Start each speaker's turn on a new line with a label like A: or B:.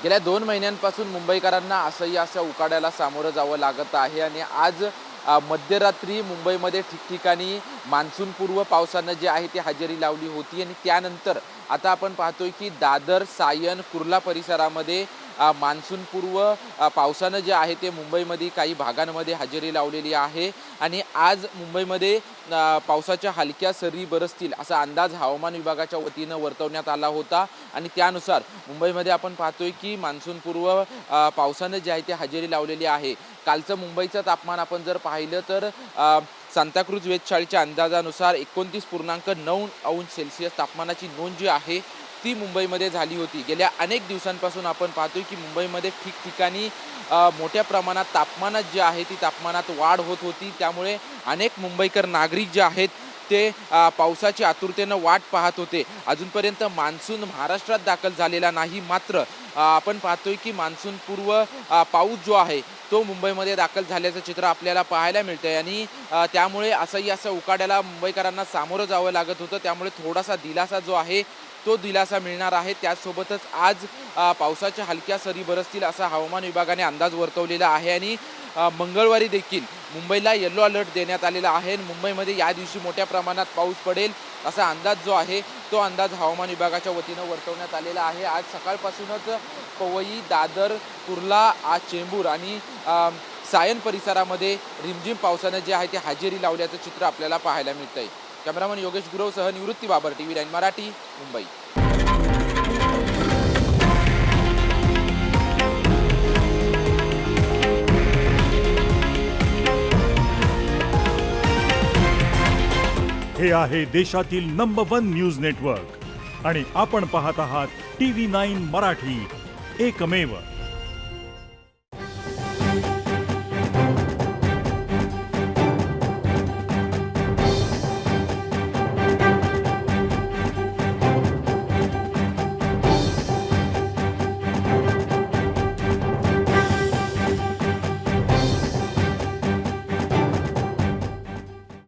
A: गेल्या 2 महिन्यांपासून मुंबईकरांना असह्य अशा उकाड्याला सामोरं जावं लागत आहे आणि आज मध्यरात्री मुंबईमध्ये ठिकठिकाणी मान्सूनपूर्व पावसानं जे आहे ती हजेरी लावली होती आणि त्यानंतर आता आपण पाहतोय की दादर, सायन, कुर्ला परिसरामध्ये मान्सूनपूर्व पावसानं जे आहे ते मुंबईमध्ये काही भागांमध्ये हजेरी लावलेली आहे आणि आज मुंबईमध्ये पावसाच्या हलक्या सरी बरसतील असा अंदाज हवामान विभागाच्या वतीनं वर्तवण्यात आला होता आणि त्यानुसार मुंबईमध्ये आपण पाहतोय की मान्सूनपूर्व पावसानं जे आहे ते हजेरी लावलेली आहे. कालचं मुंबईचं तापमान आपण जर पाहिलं तर सांताक्रूज वेधशाळेच्या अंदाजानुसार 29.9 अंश सेल्सिअस तापमानाची नोंद जी आहे ती मुंबईमध्ये झाली होती. गेल्या अनेक दिवसांपासून आपण पाहतोय की मुंबईमध्ये ठिकठिकाणी मोठ्या प्रमाणात तापमानात जे आहे ती तापमानात वाढ होत होती. त्यामुळे अनेक मुंबईकर नागरिक जे आहेत ते पावसाची आतुरतेनं वाट पाहत होते. अजूनपर्यंत मान्सून महाराष्ट्रात दाखल झालेला नाही, मात्र आपण पाहतोय की मान्सूनपूर्व पाऊस जो आहे तो मुंबईमध्ये दाखल झाल्याचं चित्र आपल्याला पाहायला मिळतंय आणि त्यामुळे असंही असं उकाड्याला मुंबईकरांना सामोरं जावं लागत होतं. त्यामुळे थोडासा दिलासा जो आहे तो दिलासा मिळणार आहे. त्याचसोबतच आज पावसाच्या हलक्या सरी बरसतील असा हवामान विभागाने अंदाज वर्तवलेला आहे आणि मंगळवारी देखील मुंबईला येलो अलर्ट देण्यात आलेला आहे. मुंबईमध्ये या दिवशी मोठ्या प्रमाणात पाऊस पडेल असा अंदाज जो आहे तो अंदाज हवामान विभागाच्या वतीनं वर्तवण्यात आलेला आहे. आज सकाळपासूनच पवई, दादर, कुर्ला, चेंबूर आणि सायन परिसरामध्ये रिमझिम पावसानं जे आहे ते हजेरी लावल्याचं चित्र आपल्याला पाहायला मिळतंय. कॅमेरामन योगेश गुरवसह निवृत्ती बाबर, TV9 मराठी, मुंबई.
B: हे आहे देशातील नंबर 1 न्यूज नेटवर्क आणि आपण पाहत आहात TV9 मराठी, एकमेव.